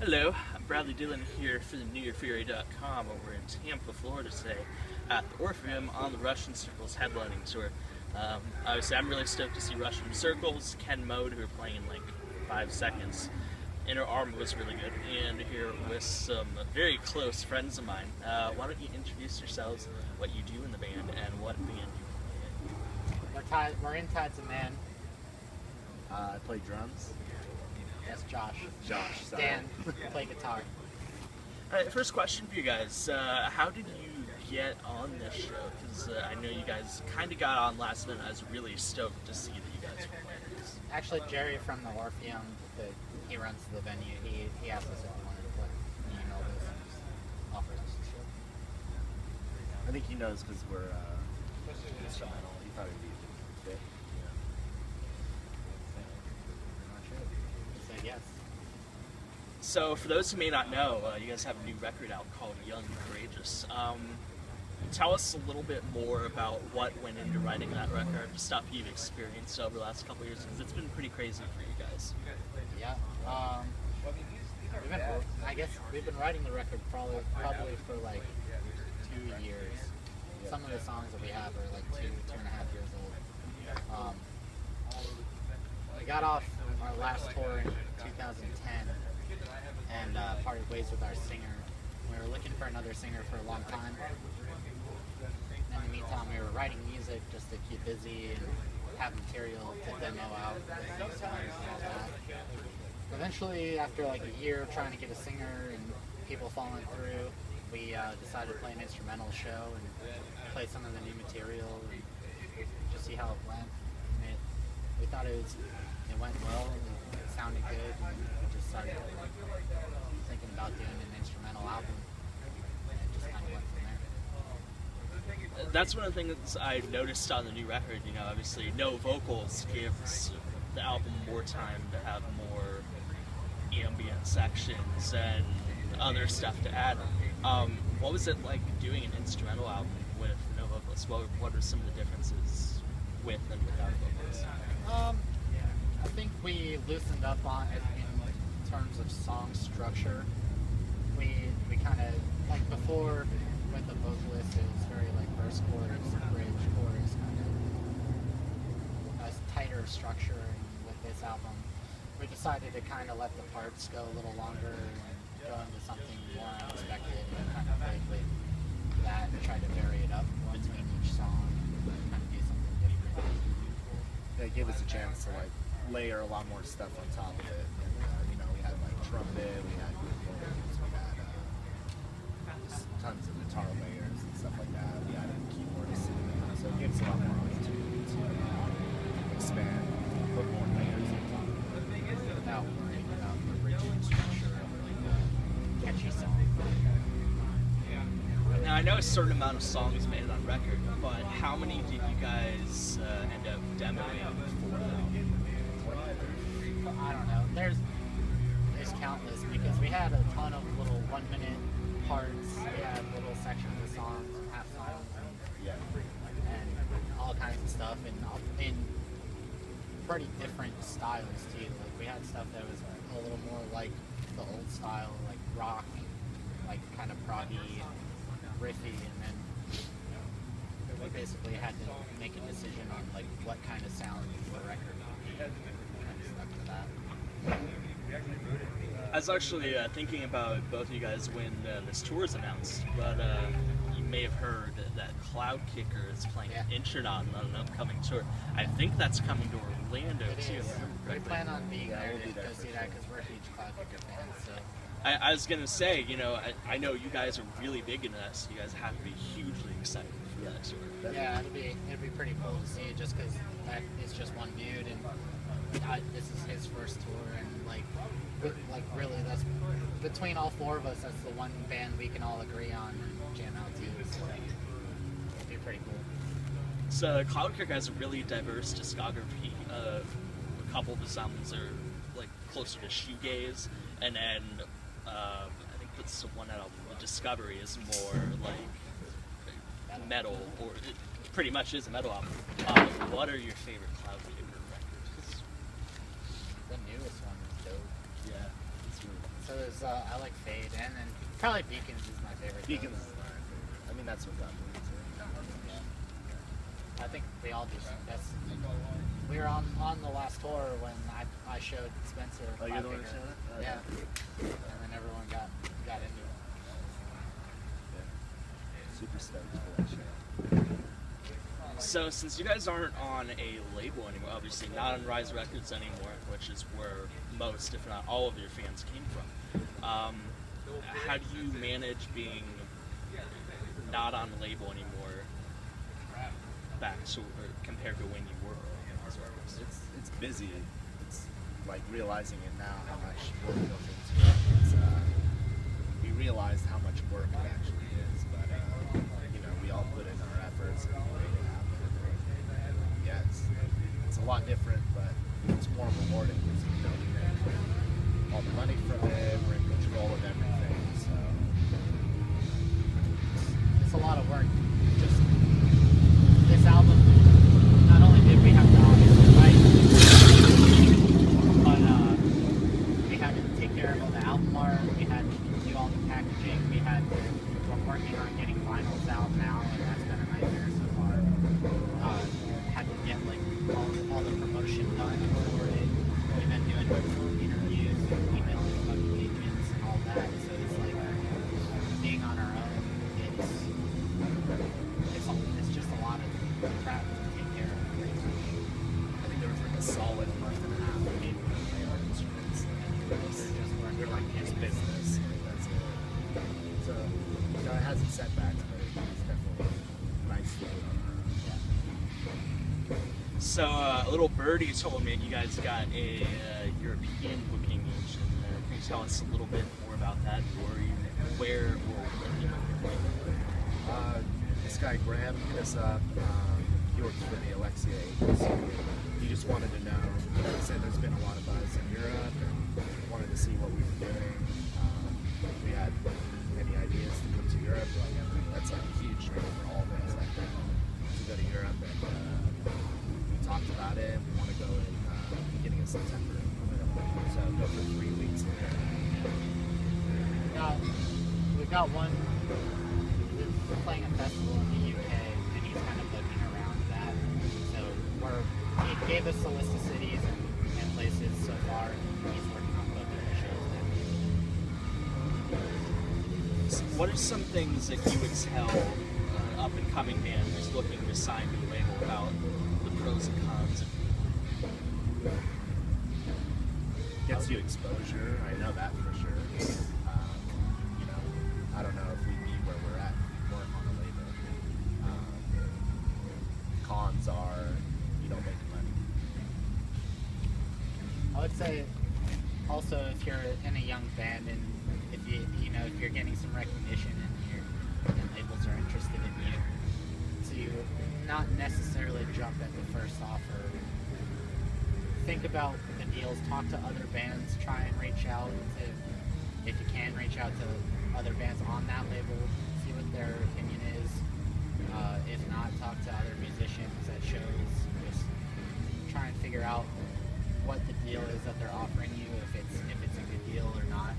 Hello, I'm Bradley Dillon here for the NewYearFury.com over in Tampa, Florida today at the Orpheum on the Russian Circles headlining tour. Obviously, I'm really stoked to see Russian Circles, Ken Mode, who are playing in like 5 seconds. Inner Arm was really good, and here with some very close friends of mine. Why don't you introduce yourselves, what you do in the band, and what band you play We're in Tides of Man. I play drums. That's Josh. Josh, sorry. Dan, play guitar. Alright, first question for you guys. How did you get on this show? Because I know you guys kind of got on last minute. I was really stoked to see that you guys were playing this. Actually, Jerry from the Orpheum, he runs the venue. He asked us if we wanted to play. He emailed us and just offered us the show. I think he knows because we're instrumental. He thought it'd be a good fit. Pretty much it. He said yes. So, for those who may not know, you guys have a new record out called Young and Courageous. Tell us a little bit more about what went into writing that record, stuff you've experienced over the last couple of years, because it's been pretty crazy for you guys. Yeah. We've been writing the record probably for like 2 years. Some of the songs that we have are like 2.5 years old. We got off our last tour in 2010 and parted ways with our singer. We were looking for another singer for a long time. In the meantime, we were writing music just to keep busy and have material to demo out and all that. Eventually, after like a year of trying to get a singer and people falling through, we decided to play an instrumental show and play some of the new material and just see how it went. And we thought it went well and it sounded good, and we just started thinking about doing an instrumental album, and it just kind of went from there. That's one of the things I noticed on the new record. You know, obviously, no vocals gives the album more time to have more ambient sections and other stuff to add. What was it like doing an instrumental album with no vocals? What are some of the differences with and without vocals? I think we loosened up on it in terms of song structure. We kind of, like before with the vocalist, it was very like verse, chorus, bridge, chorus, kind of a tighter structure. And with this album, we decided to kind of let the parts go a little longer and go into something more unexpected, and kind of played with that and tried to vary it up between each song and kind of do something different. It gave us a chance to like layer a lot more stuff on top of it. And, we had like trumpet, we had keyboards, we had just tons of guitar layers and stuff like that. We added keyboards, so it gives a lot more opportunity to expand, put more layers on top of it. Without worrying about the rigid structure of a catchy song. Now, I know a certain amount of songs made it on record, but how many did you guys end up demoing for the album? I don't know. There's countless, because we had a ton of little 1 minute parts. We had little sections of songs, half songs, and all kinds of stuff, and in pretty different styles too. Like we had stuff that was a little more like the old style, like rock, like kind of proggy and riffy, and then we basically had to make a decision on like what kind of sound the record would be, and stuck to that. I was actually thinking about both of you guys when this tour is announced, but you may have heard that Cloud Kicker is playing Intronaut on an upcoming tour. I think that's coming to Orlando It too. is. Right? We plan on being Yeah, there we'll be to there go for see sure. that, because we're huge Cloud Kicker fans. So I was gonna say, I know you guys are really big into this. You guys have to be hugely excited for that tour. yeah, it'd be pretty cool to see, just because it's just one dude, and this is his first tour, and like really, that's between all four of us, that's the one band we can all agree on and jam out to. So it'd be pretty cool. So Cloud Kicker has a really diverse discography. A couple of the songs are like closer to shoegaze, and then I think that's the one album, The Discovery, is more like metal, or it pretty much is a metal album. What are your favorite Cloud Kicker records? The newest one is dope. Yeah, it's really So was, I like Fade, and then probably Beacons is my favorite. Beacons is my favorite. I mean, that's what got me into it. Yeah. I think we all just, we were on the last tour when I showed Spencer. Oh, you're the one who showed it? Oh, yeah. And then everyone got into it. Yeah. Super stoked for that show. So, since you guys aren't on a label anymore, obviously not on Rise Records anymore, which is where most, if not all, of your fans came from, how do you manage being not on a label anymore back to, or compared to when you were on Rise Records? It's busy. It's like realizing it now how much work goes into it. It's, we realized how much work it actually is, but you know, we all put in our efforts and make it happen. Yeah, it's a lot different, but it's more rewarding because you know we make all the money from it, we're in control of everything. So it's a lot of work. Just this album, not only did we have to obviously write, but we had to take care of all the album art, we had to do all the packaging, we're working on getting vinyls out now, and that's been a nightmare so far. Had to get like all the promotion done for it. We've been doing interviews and emailing fucking agents and all that, so it's like being on our own, it's just a lot of crap to take care of. I think there was like a solid month and a half of people that play our instruments. We're like his business. That's it. So, you know, it has its setbacks, but it's definitely nice to do it on our own. So, a little birdie told me you guys got a European booking agent. Can you tell us a little bit more about that? Where or This guy Graham hit us up. He works for the Alexia agency. He just wanted to know. He said there's been a lot of buzz in Europe and wanted to see what we were doing. If we had any ideas to come to Europe. That's like a huge dream for all of us. Like, to go to Europe, and we talked about it. We want to go in the beginning of September. So go for 3 weeks there. We've got one. We're playing a festival in the UK, and he's kind of looking around that. So he gave us a list of cities and places so far, and he's working on booking the shows now. what are some things that you would tell an up-and-coming band who's looking to sign to a label about the pros and cons of Gets you exposure. I know that for sure. You know, I don't know if we'd be where we're at if we weren't on a label. Cons are you don't make money. I would say also if you're in a young band and if if you're getting some recognition and labels are interested in you, to not necessarily jump at the first offer. Think about the deals, talk to other bands, try and reach out to, if you can, reach out to other bands on that label, see what their opinion is. If not, talk to other musicians at shows, just try and figure out what the deal is that they're offering you, if it's a good deal or not.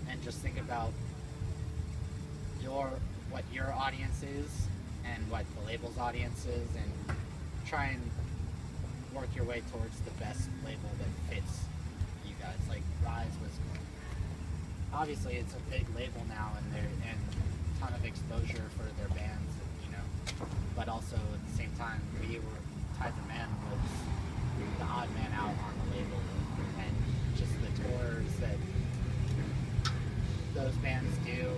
And just think about what your audience is and what the label's audience is, and try and work your way towards the best label that fits you guys. Like Rise was, obviously it's a big label now, and a ton of exposure for their bands, but also at the same time, Tides of Man was the odd man out on the label, and just the tours that those bands do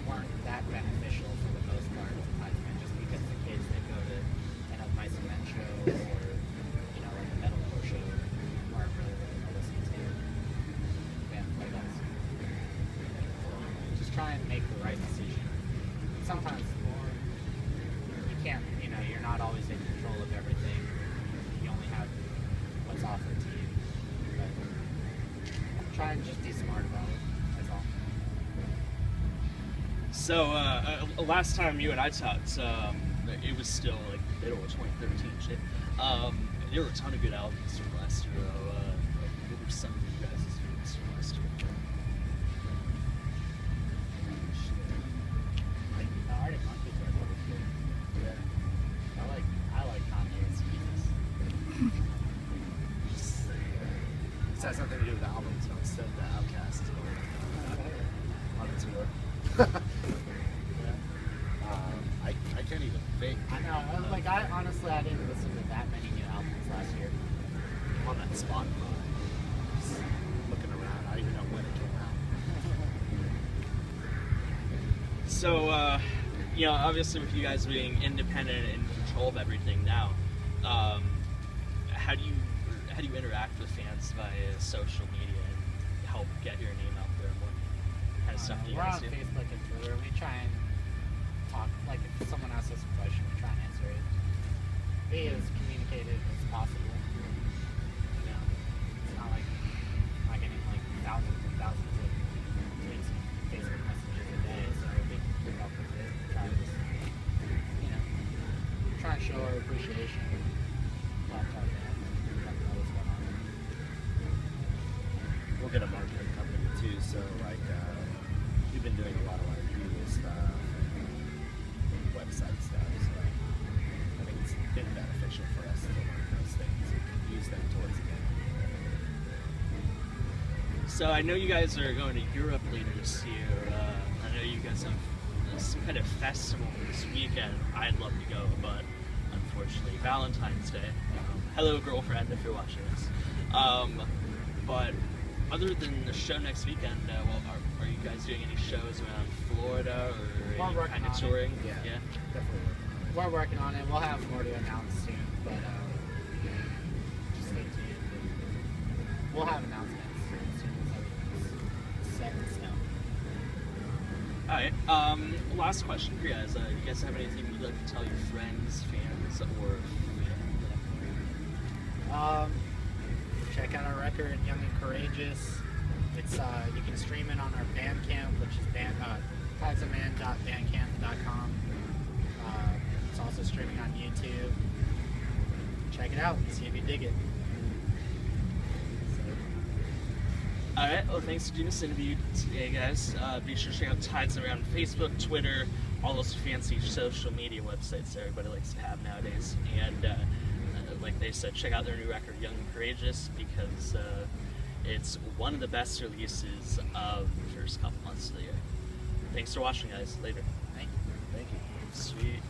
weren't that beneficial for the most part to Tides of Man, just because the kids that go to an Up My Cement show or like a metalcore show weren't really going to listen to bands like us. So just try and make the right decision. Sometimes you can't, you're not always in control of everything. You only have what's offered to you. But try and just be smart about it. That's all. So, last time you and I talked, it was still like middle of 2013 shit. There were a ton of good albums from last year. What were some of you This has something to do with the album, so instead of the Outcast on the tour. I can't even think. I know. Like, I didn't listen to that many new albums last year. On that Spotify. Just looking around, I don't even know when it came out. So, you know, obviously with you guys being independent and in control of everything now, how do you interact with fans via social media and help get your name out there? What kind of stuff do you We're guys on do? Facebook and Twitter. We try and talk, like if someone asks us a question, we try and answer it. Be as communicative as possible. You know, it's not like I'm getting like thousands and thousands of tweets and Facebook messages a day, so we can keep up with it. Try to just, you know, try and show our appreciation. Talk to our fans, let them know what's going on. We'll get a marketing company too, so like we've been doing a lot of like Google stuff, website stuff. So I think it's been beneficial for us to learn those things and use them towards the end. So I know you guys are going to Europe later this year. I know you guys have some kind of festival this weekend. I'd love to go, but unfortunately, Valentine's Day. Hello, girlfriend, if you're watching this. But other than the show next weekend, are you guys doing any shows around Florida or any kind of touring? Yeah, definitely. We're working on it. We'll have more to announce soon, but just stay tuned. We'll have announcements as soon as everything's set in stone. Alright, last question for you guys. You guys have anything you'd like to tell your friends, fans, or check out our record, Young and Courageous. It's you can stream it on our Bandcamp, which is tidesofman.bandcamp.com. It's also streaming on YouTube. Check it out and see if you dig it. Alright, well thanks for doing this interview today, guys. Be sure to check out Tides Around Facebook, Twitter, all those fancy social media websites everybody likes to have nowadays. And like they said, check out their new record, Young and Courageous, because it's one of the best releases of the first couple months of the year. Thanks for watching, guys. Later. Thank you. Thank you. Sweet.